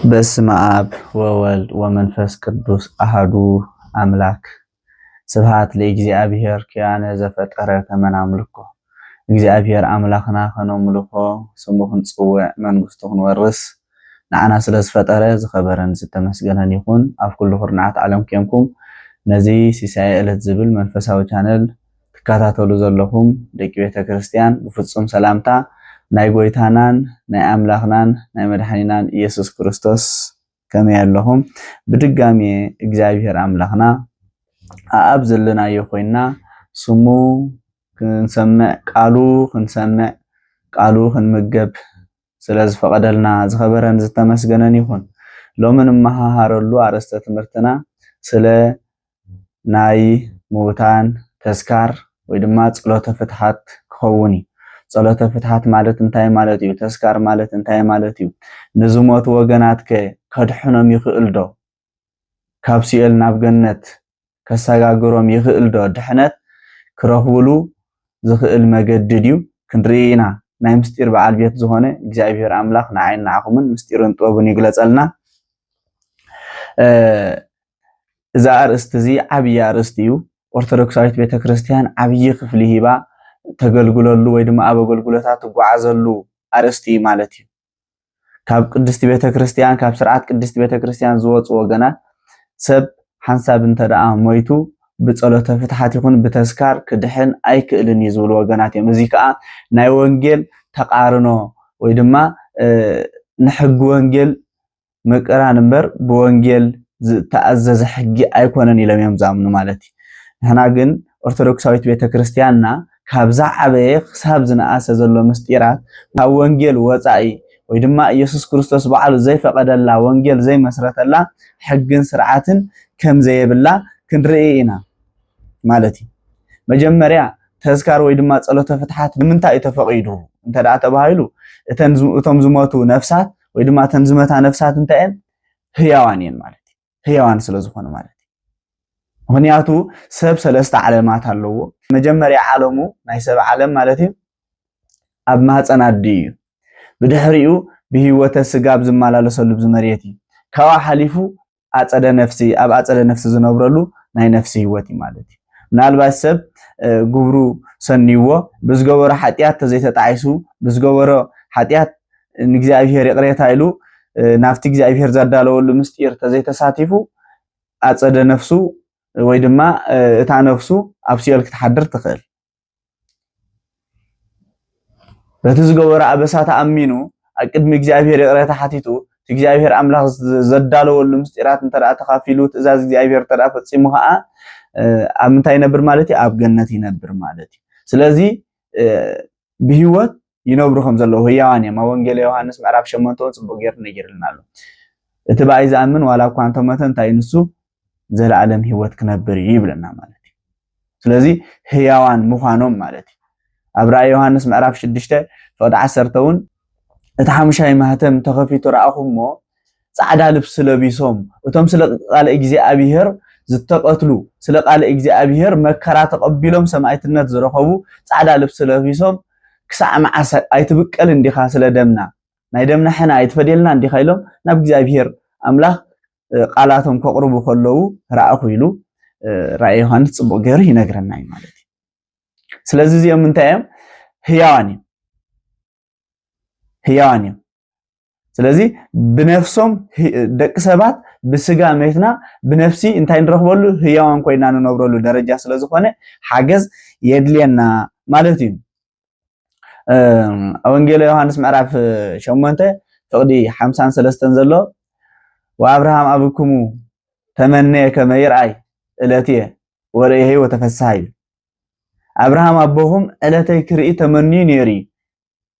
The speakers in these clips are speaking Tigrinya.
በስመ አብ ወወልድ ወመንፈስ ቅዱስ አሐዱ አምላክ። ስብሐት ለእግዚአብሔር ኪያነ ዘፈጠረ ከመ ናምልኮ። እግዚአብሔር አምላክና ከነምልኮ ስሙ ክንጽውዕ መንግስቱ ክንወርስ ንዓና ስለ ዝፈጠረ ዝኸበረን ዝተመስገነን ይኹን። ኣብ ኩሉ ኩርናዓት ዓለም ኮንኩም ነዚ ሲሳይ ዕለት ዝብል መንፈሳዊ ቻነል ትከታተሉ ዘለኹም ደቂ ቤተ ክርስቲያን ብፍጹም ሰላምታ ናይ ጎይታናን ናይ አምላክናን ናይ መድኃኒናን ኢየሱስ ክርስቶስ ከመይ ኣለኹም? ብድጋሚ እግዚአብሔር አምላክና ኣብ ዘለናዮ ኮይና ስሙ ክንሰምዕ ቃሉ ክንምገብ ስለ ዝፈቀደልና ዝኸበረን ዝተመስገነን ይኹን። ሎሚ ንመሃሃረሉ አርእስተ ትምህርትና ስለ ናይ ምውታን ተስካር ወይ ድማ ጸሎተ ፍትሓት ክኸውን እዩ። ጸሎተ ፍትሓት ማለት እንታይ ማለት እዩ? ተስካር ማለት እንታይ ማለት እዩ? ንዝሞቱ ወገናት ከድሕኖም ይኽእል ዶ? ካብ ሲኦል ናብ ገነት ከሰጋግሮም ይኽእል ዶ? ድሕነት ክረኽብሉ ዝኽእል መገዲ ድዩ? ክንርኢ ኢና። ናይ ምስጢር በዓል ቤት ዝኾነ እግዚአብሔር አምላክ ንዓይን ንዓኹምን ምስጢርን ጥበብን ይግለጸልና። እዛ አርእስቲ እዚ ዓብይ አርእስቲ እዩ። ኦርቶዶክሳዊት ቤተክርስቲያን ዓብይ ክፍሊ ሂባ ተገልግለሉ ወይ ድማ ኣብ አገልግሎታት ትጓዓዘሉ አርእስቲ ማለት እዩ። ካብ ቅድስቲ ቤተክርስቲያን ካብ ስርዓት ቅድስቲ ቤተክርስቲያን ዝወፁ ወገናት ሰብ ሓንሳብ እንተደኣ ሞይቱ ብጸሎተ ፍትሓት ይኹን ብተስካር ክድሕን ኣይክእልን እዩ ዝብሉ ወገናት እዮም። እዚ ከዓ ናይ ወንጌል ተቃርኖ ወይ ድማ ንሕጊ ወንጌል ምቅራን እምበር ብወንጌል ዝተኣዘዘ ሕጊ ኣይኮነን ኢሎም እዮም ዝኣምኑ ማለት እዩ። ንሕና ግን ኦርቶዶክሳዊት ቤተክርስቲያንና ካብዛ ዓበየ ክሳብ ዝነኣሰ ዘሎ ምስጢራት ካብ ወንጌል ወፃኢ ወይ ድማ ኢየሱስ ክርስቶስ በዓሉ ዘይፈቀደላ ወንጌል ዘይመስረተላ ሕግን ስርዓትን ከም ዘየብላ ክንርኢ ኢና ማለት እዩ። መጀመርያ ተዝካር ወይ ድማ ጸሎተ ፍትሓት ንምንታይ ተፈቂዱ እንተደኣ ተባሂሉ እቶም ዝሞቱ ነፍሳት ወይ ድማ እተን ዝመታ ነፍሳት እንታይን ህያዋን እየን ማለት እዩ። ህያዋን ስለ ዝኾኑ ማለት እዩ። ምክንያቱ ሰብ ሰለስተ ዓለማት ኣለዎ። መጀመርያ ዓለሙ ናይ ሰብ ዓለም ማለት እዩ ኣብ ማህፀን ኣዲ እዩ። ብድሕሪኡ ብህይወተ ስጋ ዝመላለሰሉ ብዝመርየት እዩ። ካብኣ ሓሊፉ ኣፀደ ነፍሲ ኣብ ኣፀደ ነፍሲ ዝነብረሉ ናይ ነፍሲ ህይወት እዩ ማለት እዩ። ምናልባት ሰብ ግብሩ ሰኒዎ ብዝገበሮ ሓጢያት ተዘይተጣዒሱ ብዝገበሮ ሓጢያት ንእግዚአብሔር ይቅሬታ ኢሉ ናብቲ እግዚአብሔር ዘዳለወሉ ምስጢር ተዘይተሳቲፉ ኣፀደ ነፍሱ ወይ ድማ እታ ነፍሱ ኣብ ሲኦል ክትሓድር ትኽእል። በቲ ዝገበሮ ኣበሳ ተኣሚኑ ኣብ ቅድሚ እግዚአብሔር ይቅሬታ ሓቲቱ እግዚአብሔር አምላክ ዘዳለወሉ ምስጢራት እንተደኣ ተኻፊሉ ትእዛዝ እግዚአብሔር እንተደኣ ፈፂሙ ከዓ ኣብ ምንታይ ይነብር ማለት እዩ? ኣብ ገነት ይነብር ማለት እዩ። ስለዚ ብህይወት ይነብሩ ከም ዘለዉ ህያዋን እዮም። ኣብ ወንጌል ዮሃንስ ምዕራፍ 8 ጽቡቕ ጌሩ ነጊርልና ኣሎ። እቲ ባይ ዝኣምን ዋላ እኳ እንተሞተ እንታይ ንሱ ዘለዓለም ህይወት ክነብር ይብለና ማለት እዩ። ስለዚ ህያዋን ምዃኖም ማለት እዩ። ኣብ ራእይ ዮሃንስ ምዕራፍ 6 ፍቅዲ 10 እውን እቲ ሓሙሻይ ማህተም ተኸፊቱ ረኣኹሞ ጻዕዳ ልብሲ ለቢሶም እቶም ስለ ቃል እግዚአብሔር ዝተቀትሉ ስለ ቃል እግዚአብሔር መከራ ተቀቢሎም ሰማዕትነት ዝረኸቡ ጻዕዳ ልብሲ ለቢሶም ክሳዕ መዓስ ኣይትብቀል እንዲኻ ስለ ደምና ናይ ደምና ሕና ኣይትፈደልና እንዲኻ ኢሎም ናብ እግዚአብሔር አምላክ ቃላቶም ከቅርቡ ከለዉ ረኣኹ ኢሉ ራእይ ዮሃንስ ጽቡቕ ገይሩ ይነግረና እዩ ማለት እዩ። ስለዚ እዚኦም እንታይ እዮም? ህያዋን እዮም። ህያዋን እዮም። ስለዚ ብነፍሶም ደቂ ሰባት ብስጋ ሜትና ብነፍሲ እንታይ ንረኽበሉ ህያዋን ኮይና ንነብረሉ ደረጃ ስለ ዝኾነ ሓገዝ የድልየና ማለት እዩ። ወንጌል ዮሃንስ ምዕራፍ 8 ፍቅዲ 53 ዘሎ ወአብርሃም አብክሙ ተመነየ ከመ ይርአይ ዕለትየ ወርኤ ወተፈስሐ እዩ። አብርሃም አቦኹም ዕለተይ ክርኢ ተመንዩ ነይሩ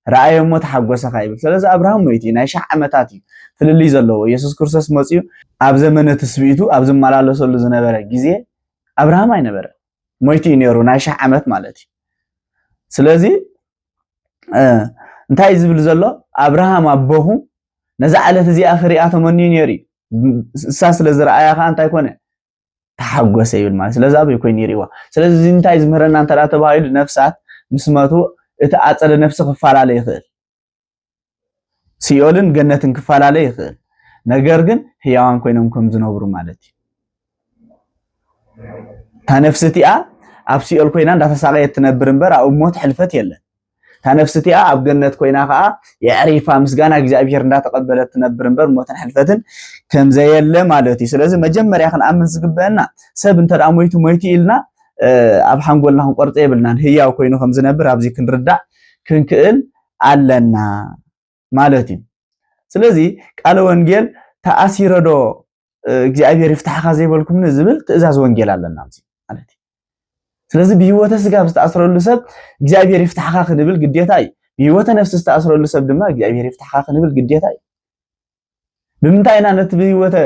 ረኣየሞ ተሓጎሰኻ ይብል። ስለዚ አብርሃም ሞይቲ ናይ 1000 ዓመታት እዩ ፍልልይ ዘለዎ። ኢየሱስ ክርስቶስ መፅኡ ኣብ ዘመነ ትስብኢቱ ኣብ ዝመላለሰሉ ዝነበረ ግዜ አብርሃም ኣይነበረ ሞይቲ ነይሩ ናይ 1000 ዓመት ማለት እዩ። ስለዚ እንታይ ዝብል ዘሎ አብርሃም አቦኹም ነዛ ዕለት እዚኣ ክሪኣ ተመንዩ ነይሩ እሳ ስለ ዝረኣያ ከዓ እንታይ ኮነ ተሓጎሰ ይብል ማለት። ስለዚ ኣብ ይኮይን ይሪዋ። ስለዚ እንታይ ዝምህረና እንተዳ ተባሂሉ ነፍሳት ምስ መቱ እቲ ኣፀደ ነፍሲ ክፈላለ ይኽእል ሲኦልን ገነትን ክፈላለ ይኽእል። ነገር ግን ህያዋን ኮይኖም ከም ዝነብሩ ማለት እዩ ታነፍስቲኣ ኣብ ሲኦል ኮይና እንዳተሳቀየት ትነብር እምበር ኣብ ሞት ሕልፈት የለን ታነፍስቲኣ ኣብ ገነት ኮይና ከዓ የዕሪፋ ምስጋና እግዚአብሔር እንዳተቀበለት ትነብር እምበር ሞትን ሕልፈትን ከም ዘየለ ማለት እዩ ስለዚ መጀመርያ ክንኣምን ዝግበአና ሰብ እንተዳ ሞይቱ ኢልና ኣብ ሓንጎልና ክንቆርፀ የብልናን ህያው ኮይኑ ከም ዝነብር ኣብዚ ክንርዳእ ክንክእል ኣለና ማለት እዩ ስለዚ ቃለ ወንጌል ተኣሲረዶ እግዚአብሔር ይፍታሕካ ዘይበልኩም ዝብል ትእዛዝ ወንጌል ኣለና ማለት እዩ ስለዚ ብህይወተ ስጋ ዝተኣስረሉ ሰብ እግዚአብሔር ይፍታሕካ ክንብል ግዴታ እዩ ብህይወተ ነፍሲ ዝተኣስረሉ ሰብ ድማ እግዚአብሔር ይፍታሕካ ክንብል ግዴታ እዩ ብምንታይና ነቲ ብህይወተ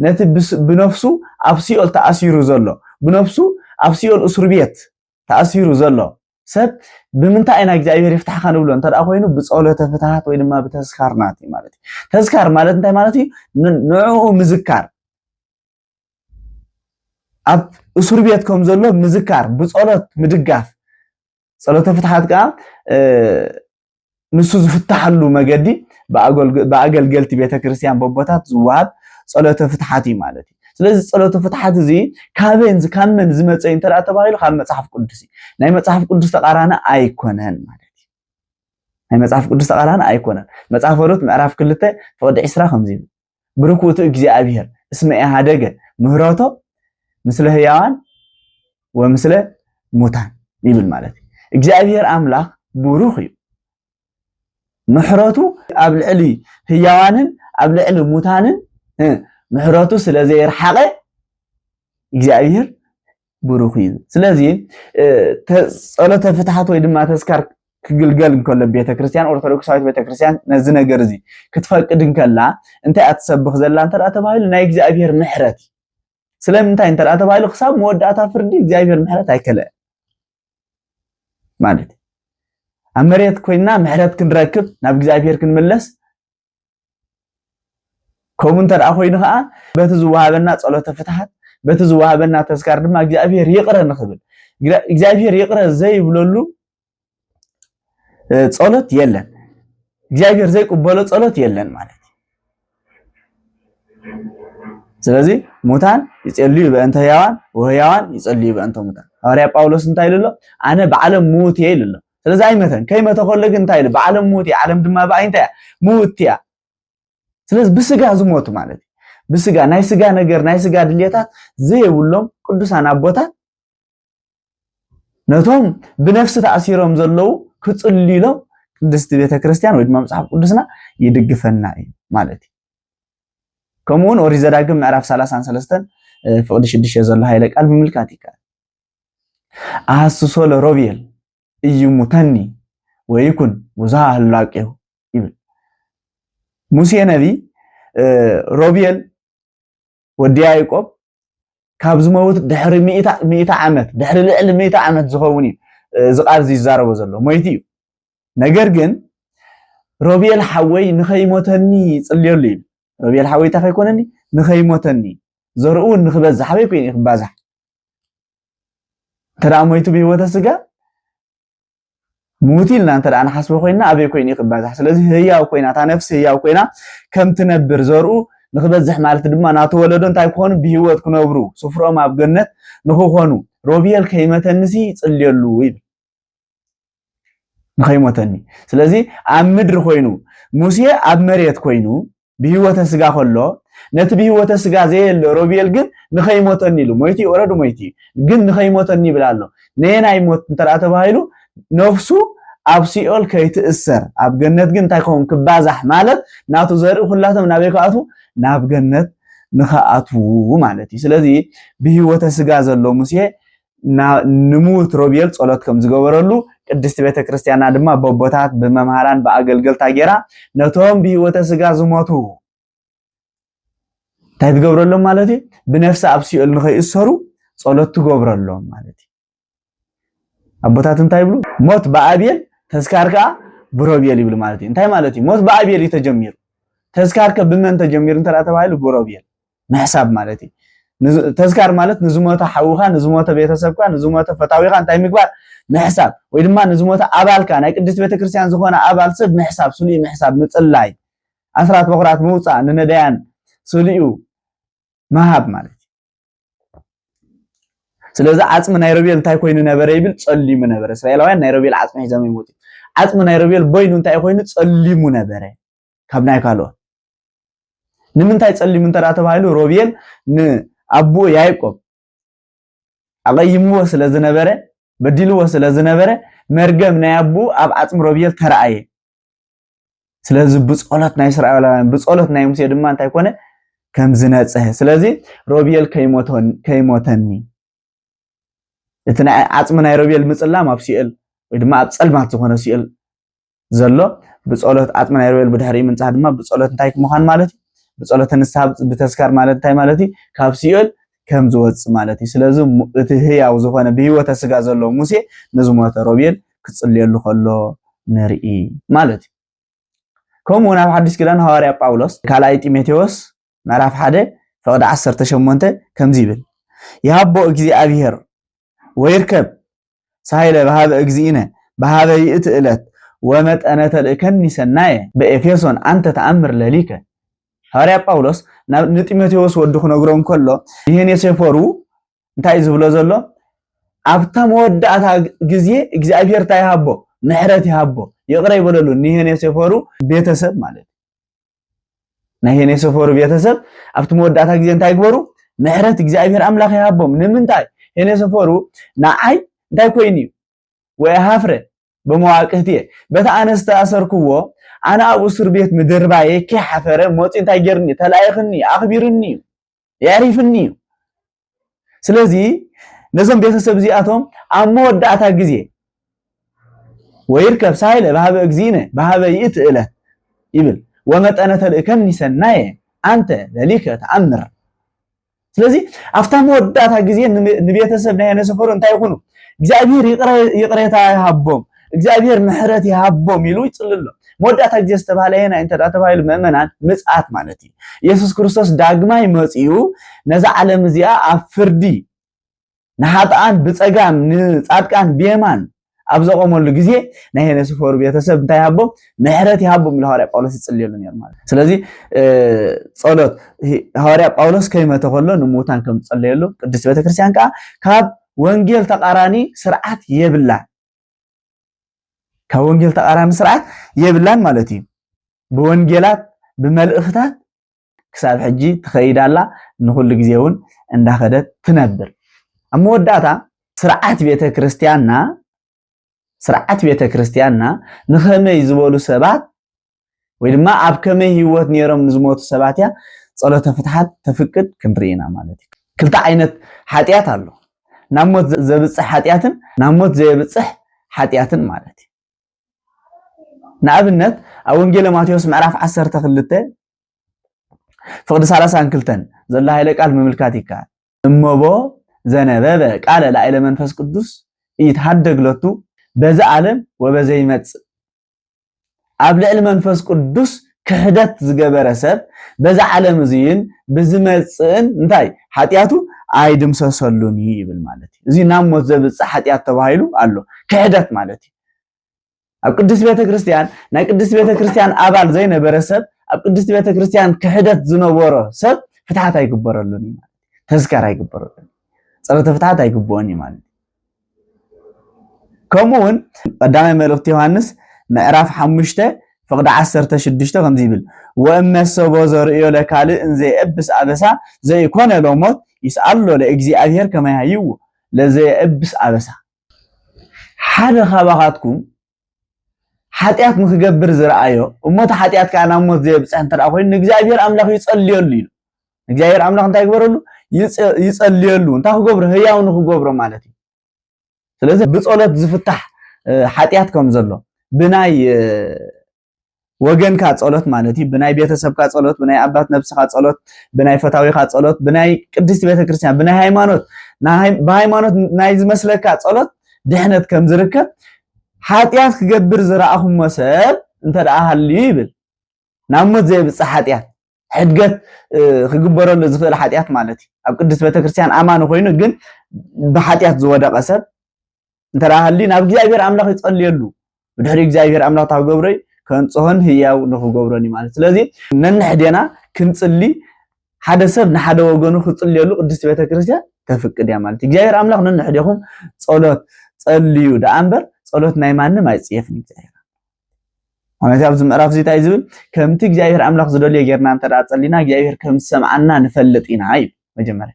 ነቲ ብነፍሱ ኣብ ሲኦል ተኣሲሩ ዘሎ ብነፍሱ ኣብ ሲኦል እስር ቤት ተኣሲሩ ዘሎ ሰብ ብምንታይና እግዚአብሔር ይፍታሕካ ንብሎ እንተዳ ኮይኑ ብጸሎተ ፍትሃት ወይ ድማ ብተስካር ናት ማለት እዩ ተስካር ማለት እንታይ ማለት እዩ ንዑ ምዝካር ኣብ እስር ቤት ከም ዘሎ ምዝካር ብጸሎት ምድጋፍ ጸሎተ ፍትሃት ከዓ ንሱ ዝፍታሐሉ መገዲ በአገልገልቲ ቤተክርስቲያን በቦታት ዝዋሃብ ጸሎተ ፍትሃት ማለት እዩ ስለዚ ጸሎተ ፍትሃት እዚ ካበን ዝካመን ዝመፀ እንተዳ ተባሂሉ ካብ መጽሐፍ ቅዱስ ናይ መጽሐፍ ቅዱስ ተቃራኒ ኣይኮነን ማለት እዩ ናይ መጽሐፍ ቅዱስ ተቃራኒ ኣይኮነን መጽሐፈ ሩት ምዕራፍ 2 ፈቅዲ 20 ከምዚ ብርኩት እግዚአብሔር እስመ ኢሃደገ ምህረቶ ምስለ ህያዋን ወምስለ ሙታን ይብል ማለት እዩ እግዚአብሔር አምላክ ብሩኽ እዩ ምሕረቱ ኣብ ልዕሊ ህያዋንን ኣብ ልዕሊ ሙታንን ምሕረቱ ስለዘይርሓቀ እግዚአብሔር ብሩኽ እዩ ስለዚ ጸሎተ ፍትሃት ወይ ድማ ተስካር ክግልገል እንከሎ ቤተክርስቲያን ኦርቶዶክሳዊት ቤተክርስቲያን ነዚ ነገር እዚ ክትፈቅድ እንከላ እንታይ ኣትሰብኽ ዘላ እንተዳ ተባሂሉ ናይ እግዚአብሔር ምሕረት ስለምንታይ እንተዳ ተባሂሉ ክሳብ መወዳእታ ፍርዲ እግዚአብሔር ምሕረት ኣይከለ ማለት ኣብ መሬት ኮይና ምሕረት ክንረክብ ናብ እግዚአብሔር ክንመለስ ከምኡ እንተዳ ኮይኑ ከዓ በቲ ዝወሃበና ጸሎተ ፍትሃት በቲ ዝወሃበና ተስካር ድማ እግዚአብሔር ይቅረ ንኽብል እግዚአብሔር ይቅረ ዘይብለሉ ጸሎት የለን እግዚአብሔር ዘይቅበሎ ጸሎት የለን ማለት ስለዚ ሙታን ይጸልዩ በእንተ ህያዋን ወህያዋን ይጸልዩ በእንተ ሙታን ሐዋርያ ጳውሎስ እንታይ ይልሎ ኣነ በዓለም ሙት ይልሎ ስለዚ ኣይመተን ከይመተ ከሎ ግን እንታይ ይል በዓለም ሙት ዓለም ድማ ባይንታ ሙት ያ ስለዚ ብስጋ ዝሞቱ ማለት ብስጋ ናይ ስጋ ነገር ናይ ስጋ ድልየታት ዘይብሎም ቅዱሳን አቦታት ነቶም ብነፍስ ተኣሲሮም ዘለው ክጽልይሎም ቅድስት ቤተክርስቲያን ወይ ድማ መጽሐፍ ቅዱስና ይድግፈና እዩ ማለት እዩ كمون ኦሪት ዘዳግም ምዕራፍ 33 ፍቅዲ 6 ዘሎ ኃይለ ቃል ብምልካት ይካል አሐስሶ ለሮቤል እይሙተኒ ወይኩን ሙዛሃ ህላቄው ይብል ሙሴ ነቢ ሮቤል ወዲ ያዕቆብ ካብ ዝመውት ድሕሪ 100 ዓመት ድሕሪ ልዕሊ 100 ዓመት ዝኸውን ዝቃል ዝዛረቦ ዘሎ ሞይቲ እዩ ነገር ግን ሮቤል ሓወይ ንኸይሞተኒ ጽልየሉ እዩ ሮቤል ሓወይ ተኸይኮነኒ ንኸይሞተኒ ዘርኡ ንኽበዛሕ ወይ ኮይኑ ይኽባዛሕ ተዳ ሞይቱ ብህይወተ ስጋ ሙቲልና እንተዳ ንሓስበ ኮይና ኣበይ ኮይኑ ይኽባዛሕ ስለዚ ህያው ኮይና ታ ነፍሲ ህያው ኮይና ከም ትነብር ዘርኡ ንኽበዛሕ ማለት ድማ ናተወለዶ እንታይ ክኾኑ ብህይወት ክነብሩ ስፍሮም ኣብ ገነት ንኽኾኑ ሮቤል ከይመተንሲ ጽልየሉ ይብል ንኸይሞተኒ ስለዚ ኣብ ምድሪ ኮይኑ ሙሴ ኣብ መሬት ኮይኑ بهيوته سجا خلو نت بهيوته سجا زي روبيل جن نخي موتني له مويتي ورد مويتي جن نخي موتني بلالو نينا يموت ترى بايلو نفسه أب سيول كيت السر أب جنة جن تكون كبازح مالت ناتو زر خلاتهم نبيكاتو ناب جنة نخاتو مالتي سلذي بهيوته سجا زلو مسيه نموت روبيل صلات كم زجورلو ቅድስት ቤተክርስቲያን ድማ በቦታት በመማራን በአገልግል ታጌራ ነቶም በህይወተ ስጋ ዝሞቱ ታይትገብረሎም ማለት ብነፍስ አብሲል ንኸይሰሩ ጸሎት ትገብረሎም ማለት አቦታት እንታይ ይብሉ ሞት በአቤል ተስካርካ ብሮቤል ይብሉ ማለት እንታይ ማለት ሞት በአቤል የተጀመረ ተስካርካ በመን ተጀመረ እንተራ ተባይሉ ብሮቤል መሕሳብ ማለት ተስካር ማለት ንዝሞተ ሓውኻ ንዝሞተ ቤተሰብካ ንዝሞተ ፈታዊኻ እንታይ ምግባር محساب ويدما نزموت أبال كان أي قدس بيتكريستيان زخونا أبال سب محساب سني محساب مثل لاي أسرات بقرات موسى ننديان ስልዩ መሃብ ማለት ስለዚህ ዓጽም ናይ ሮቤል እንታይ ኮይኑ ነበረ ይብል ጸሊሙ ነበረ እስራኤላውያን ናይ ሮቤል ዓጽም ሒዞም ይሞቱ ዓጽም ናይ ሮቤል ቦይኑ እንታይ ኮይኑ ጸሊሙ ነበረ ካብ ናይ ካልኦት ንምንታይ ጸሊሙ ተባሂሉ ሮቤል ንአቡ ያዕቆብ አቀይምዎ ስለዝነበረ በዲልዎ ስለዝነበረ መርገም ናይ አቡ ኣብ ዓጽም ሮቤል ተራእየ ስለዚህ ብጸሎት ናይ እስራኤላውያን ብጸሎት ናይ ሙሴ ድማ እንታይ ኮነ ከም ዝነጽህ ስለዚህ ሮቤል ከይሞተኒ እቲ ዓጽም ናይ ሮቤል ምጽላም ኣብ ሲእል ወይ ድማ ኣብ ጸልማት ዝኾነ ሲእል ዘሎ ብጸሎት ዓጽም ናይ ሮቤል ብድሕሪ ምንጻህ ድማ ብጸሎት እንታይ ክመኻን ማለት ብጸሎት ንስሓ ብተስካር ማለት እንታይ ማለት ካብ ሲእል ከም ዝወጽ ማለት ስለዚህ እቲ ህያው ዝኾነ ብህይወተ ስጋ ዘሎ ሙሴ ንዝሞተ ሮቤል ክጽልየሉ ከሎ ንርኢ ማለት ከምኡውን ኣብ ሓድሽ ኪዳን ሐዋርያ ጳውሎስ ካልኣይ ጢሞቴዎስ ምዕራፍ 1 ፈቅዲ 18 ከምዚ ይብል ይሃቦ እግዚአብሔር ወይርከብ ሳይለ በሃበ እግዚእነ በሃበ ይእቲ ዕለት ወመጠነ ተልእከኒ ሰናየ በኤፌሶን አንተ ተአምር ለሊከ ሐዋርያ ጳውሎስ ንጢሞቴዎስ ወዱ ክነግሮም ከሎ ይሄን የሰፈሩ እንታይ ዝብሎ ዘሎ ኣብታ መወዳእታ ግዜ እግዚአብሔር ታይ ሃቦ ምሕረት ይሃቦ ይቅረ ይበለሉ ይሄን የሰፈሩ ቤተሰብ ማለት ናይሄን የሰፈሩ ቤተሰብ ኣብታ መወዳእታ ግዜ እንታይ ይግበሩ ምሕረት እግዚአብሔር አምላክ ይሃቦም ንምንታይ هنا سفروا نعي دا كويني وهافره بمواقعتي بتأنست أسركوا أنا أبو سر بيت مدرباي كي حفره موت انت جرني تلاقيني أخبرني يعرفني سلازي نظام بيت سبزياتهم أمود داتا جزيه ويركب سايله بهذا اجزينه بهذا يتقله يبل ومت أنا تلقني سنايه أنت ذلك تأمر ስለዚህ አፍታ መወዳታ ጊዜ ንቤተሰብ ናይ ነሰፈሩ እንታይ ይኹኑ እግዚአብሔር ይቅሬታ ይሃቦም እግዚአብሔር ምሕረት ይሃቦም ይሉ ይጽልሉ መወዳታ ጊዜ ዝተባለ የና እንተዳ ተባይል ምእመናን ምጽአት ማለት እዩ ኢየሱስ ክርስቶስ ዳግማይ መጽኡ ነዛ ዓለም እዚኣ ኣብ ፍርዲ ንሓጣን ብጸጋም ንጻድቃን ብየማን ኣብ ዘቆመሉ ጊዜ ናይ ነሰፈሩ ቤተሰብ እንታይ ይሃቦም ምሕረት ይሃቦም ኢሉ ሐዋርያ ጳውሎስ ይጽልየሉ ነበር ማለት ስለዚህ ጸሎት ሐዋርያ ጳውሎስ ከይመተ ከሎ ንሙታን ከም ጸልየሉ ቅድስት ቤተክርስቲያን ካብ ወንጌል ተቃራኒ ስርዓት የብላን ካብ ወንጌል ተቃራኒ ስርዓት የብላን ማለት እዩ በወንጌላት በመልእኽታት ክሳብ ሕጂ ትኸይዳላ ንኹሉ ጊዜውን እንዳኸደት ትነብር አመወዳታ ስርዓት ቤተክርስቲያንና ንኸመይ ዝበሉ ሰባት ወይ ድማ ኣብ ከመይ ህይወት ነይሮም ንዝሞቱ ሰባት ያ ጸሎተ ፍትሓት ተፍቅድ ክንሪና ማለት እዩ ክልተ ዓይነት ኃጢአት ኣሎ ናብ ሞት ዘብጽሕ ኃጢአትን ናብ ሞት ዘየብጽሕ ኃጢአትን ማለት እዩ ንኣብነት ኣብ ወንጌል ማቴዎስ ምዕራፍ 12 ፍቅዲ 32 ዘላ ኃይለ ቃል መምልካት ይካል እመቦ ዘነበበ ቃለ ላዕለ መንፈስ ቅዱስ ይትሐደግለቱ በዛ ዓለም ወበዘ ይመጽእ ኣብ ልዕሊ መንፈስ ቅዱስ ክህደት ዝገበረ ሰብ በዛ ዓለም እዚን ብዝመጽእን እንታይ ኃጢአቱ ኣይድምሰሰሉን ይብል ማለት እዩ እዚ ናብ ሞት ዘብጽሕ ኃጢአት ተባሂሉ ኣሎ ክህደት ማለት እዩ ኣብ ቅድስት ቤተክርስቲያን ናይ ቅድስት ቤተክርስቲያን አባል ዘይነበረ ሰብ ኣብ ቅድስት ቤተክርስቲያን ክህደት ዝነበረ ሰብ ፍትሓት ኣይግበረሉን ማለት ተዝካር ኣይግበረሉን ጸሎተ ፍትሓት ኣይግበኦን ማለት كمون قدام ملوك يوحنس معرف 5 فقد 16 ከምዚ ይብል ወእመሰቦ ዘርእዮ ለካል እንዘ እብስ አበሳ ዘይኮነ ለሞት ይስአሎ ለእግዚአብሔር ከመ ያይው ለዘይ እብስ አበሳ ሓደ ኸባኻትኩም ኃጢአት ንክገብር ዝረአዮ እሞት ኃጢአት ካና ሞት ዘይብጽሕ እንተራ ኮይኑ እግዚአብሔር አምላክ ይጸልየሉ ይሉ እግዚአብሔር አምላክ እንታይ ይገብረሉ ይጸልየሉ እንታይ ክገብር ህያው ንክገብሮ ማለት እዩ ስለዚህ በጸሎት ዝፍታህ ኃጢአት ከም ዘሎ ብናይ ወገንካ ጸሎት ማለት እዩ ብናይ ቤተሰብካ ጸሎት ብናይ አባት ነፍስካ ጸሎት ብናይ ፈታዊካ ጸሎት ብናይ ቅድስት ቤተክርስቲያን ብናይ ሃይማኖት በሃይማኖት ናይ ዝመስለካ ጸሎት ድሕነት ከም ዝርከብ ኃጢአት ክገብር ዝረአኹም ሰብ እንተደኣ ሃልዩ ይብል ናብ ሞት ዘይብጽሕ ኃጢአት ሕድገት ክግበረሉ ዝኽእል ኃጢአት ማለት እዩ ኣብ ቅድስት ቤተክርስቲያን አማን ኮይኑ ግን ብኃጢአት ዝወደቀ ሰብ እንተራሃሊ ናብ እግዚአብሔር አምላክ ይጸልየሉ ብድሕሪ እግዚአብሔር አምላክ ታገብረይ ከንጽሆን ህያው ንኽገብረኒ ማለት ስለዚህ ነንሕደና ክንጽሊ ሓደ ሰብ ንሓደ ወገኑ ክጽልየሉ ቅድስት ቤተክርስቲያን ተፍቅድ እያ ማለት እግዚአብሔር አምላክ ነንሕደኹም ጸሎት ጸልዩ ደአምበር ጸሎት ናይ ማንም አይጽየፍን እግዚአብሔር ማለት ኣብዚ ምዕራፍ እዚ ታይ ዝብል ከምቲ እግዚአብሔር አምላክ ዝደልዮ ጌርና እንተ ደኣ ጸሊና እግዚአብሔር ከም ሰምዓና ንፈልጥ ኢና እዩ መጀመርያ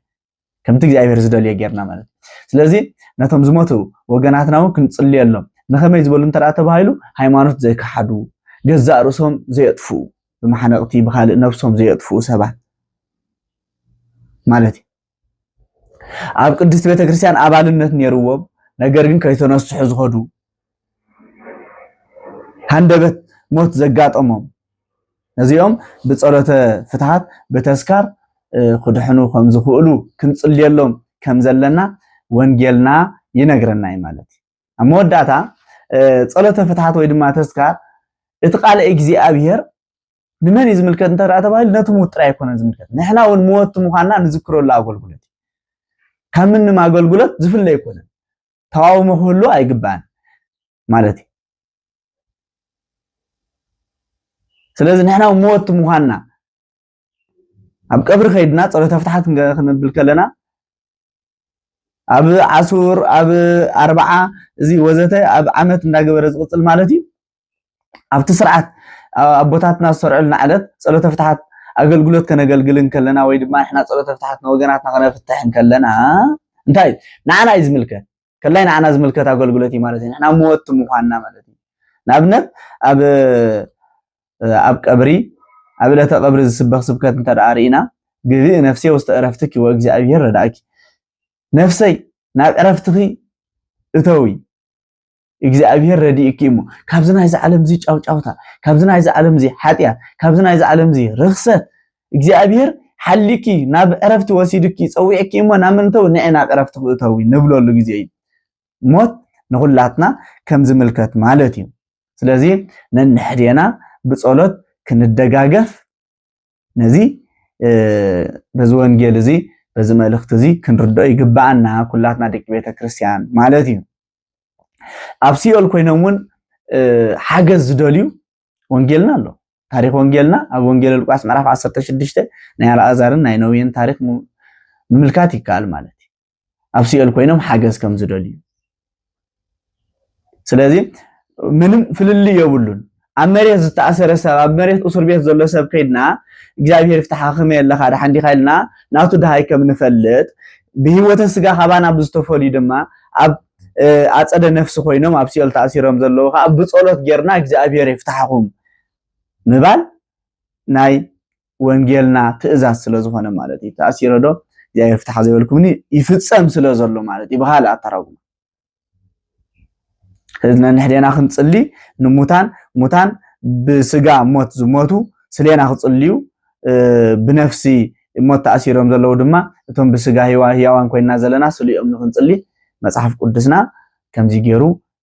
ከምቲ እግዚአብሔር ዝደልዮ ጌርና ማለት ስለዚ ነቶም ዝሞቱ ወገናትና ክንጽልየሎም ንኸመይ ዝበሉ እንተ ደኣ ተባሂሉ ሃይማኖት ዘይከሓዱ ገዛእ ርእሶም ዘየጥፉ ብመሓነቕቲ ብኻልእ ነፍሶም ዘየጥፉ ሰባት ማለት ኣብ ቅድስት ቤተክርስቲያን አባልነት ነይርዎም ነገር ግን ከይተነስሑ ዝኸዱ ሃንደበት ሞት ዘጋጠሞም ነዚኦም ብጸሎተ ፍትሃት በተስካር ክድሕኑ ከም ዝኽእሉ ክንጽልየሎም ከም ዘለና ወንጌልና ይነግረና ማለት ኣብ መወዳእታ ጸሎተ ፍትሃት ወይ ድማ ተስካር እቲ ቃል እግዚአብሔር ንመን ይዝምልከት እንተ ደኣ ተባሂሉ ነቲ ሙት ጥራይ ኣይኮነን ዝምልከት ንሕና እውን ሞት ምዃንና ንዝክረሉ ኣገልግሎት ካብ ምንም ኣገልግሎት ዝፍለ ኣይኮነን ተዋውሞ ክህሉ ኣይግባእን ማለት እዩ ስለዚ ንሕና ሞት ምዃንና ኣብ ቀብሪ ከይድና ጸሎተ ፍትሓት ክንብል ከለና ኣብ ዓሱር ኣብ 40 እዚ ወዘተ ኣብ ዓመት እንዳገበረ ዝቅጽል ማለት እዩ ኣብቲ ስርዓት ኣቦታትና ዝሰርዑልና ዓለት ጸሎተ ፍትሓት ኣገልግሎት ከነገልግልን ከለና ወይ ድማ ንሕና ጸሎተ ፍትሓት ንወገናትና ከነፍትሕን ከለና እንታይ ንዓና እዩ ዝምልከት ከላይ ንዓና ዝምልከት ኣገልግሎት እዩ ማለት እዩ ንሕና ሞት ምዃንና ማለት እዩ ንኣብነት ኣብ ቀብሪ ኣብ ዕለተ ቀብሪ ዝስበኽ ስብከት እንተ ደኣ ርኢና ግብእ ነፍሴ ውስተ ዕረፍትኪ ወእግዚአብሔር ረዳእኪ ነፍሰይ ናብ ዕረፍትኺ እተዊ እግዚአብሔር ረዲእኪ እሞ ካብዚ ናይዚ ዓለም እዚ ጫውጫውታ ካብዚ ናይዚ ዓለም እዚ ሓጢያት ካብዚ ናይዚ ዓለም እዚ ርኽሰት እግዚአብሔር ሓሊኪ ናብ ዕረፍቲ ወሲድኪ ፀዊዕኪ እሞ ናብ ምንተው ንዕ ናብ ዕረፍቲ እተዊ ንብለሉ ግዜ እዩ ሞት ንኹላትና ከም ዝምልከት ማለት እዩ ስለዚ ነንሕድና ብጸሎት ክንደጋገፍ ነዚ በዚ ወንጌል እዚ በዚ መልእኽቲ እዚ ክንርድኦ ይግባአና ኩላትና ደቂ ቤተክርስቲያን ማለት እዩ ኣብ ሲኦል ኮይኖም እውን ሓገዝ ዝደልዩ ወንጌልና ኣሎ ታሪክ ወንጌልና ኣብ ወንጌል ሉቃስ ምዕራፍ 16 ናይ አልዓዛርን ናይ ነዌን ታሪክ ምምልካት ይከኣል ማለት እዩ ኣብ ሲኦል ኮይኖም ሓገዝ ከም ዝደልዩ ስለዚ ምንም ፍልል የብሉን ኣብ መሬት ዝተኣሰረ ሰብ ኣብ መሬት እስር ቤት ዘሎ ሰብ ከይድና እግዚአብሔር ይፍታሕክም የለኻ ዳሓንዲ ኻይልና ናቱ ድሃይ ከም ንፈልጥ ብህይወተ ስጋ ኻባና ብዝተፈልዩ ድማ ኣብ ኣጸደ ነፍሲ ኮይኖም ኣብ ሲኦል ተኣሲሮም ዘለዉ ኸ ብጸሎት ጌርና እግዚአብሔር ይፍታሕኩም ምባል ናይ ወንጌልና ትእዛዝ ስለ ዝኾነ ማለት እዩ ተኣሲሮ ዶ እግዚአብሔር ይፍታሕ ዘይበልኩምኒ ይፍጸም ስለ ዘሎ ማለት እዩ ብኻልእ ኣተራጉም ህዝና ንሕደና ክንጽሊ ሙታን ብስጋ ሞት ዝሞቱ ስለና ክጽልዩ ብነፍሲ ሞት ተኣሲሮም ዘለዉ ድማ እቶም ብስጋ ህያዋን ኮይና ዘለና ስለኦም ንክንጽሊ መጽሐፍ ቅዱስና ከምዚ ገይሩ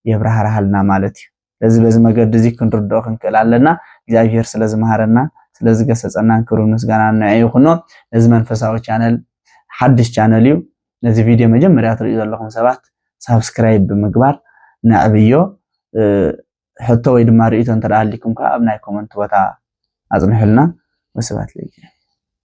የብራህራሃልና ማለት እዩ ለዚ በዚ መገዲ እዚ ክንርድኦ ክንክእል ኣለና እግዚአብሔር ስለ ዝመሃረና ስለ ዝገሰጸና ክብሪ ምስጋና ንዕዩ ይኹኖ እዚ መንፈሳዊ ቻነል ሓድሽ ቻነል እዩ ነዚ ቪድዮ መጀመርያ ትሪኡ ዘለኹም ሰባት ሳብስክራይብ ብምግባር ንዕብዮ ሕቶ ወይ ድማ ርእይቶ እንተደኣ ሃሊኩም ከ ኣብ ናይ ኮመንት ቦታ ኣጽንሑልና ወስብሐት ለእግዚአብሔር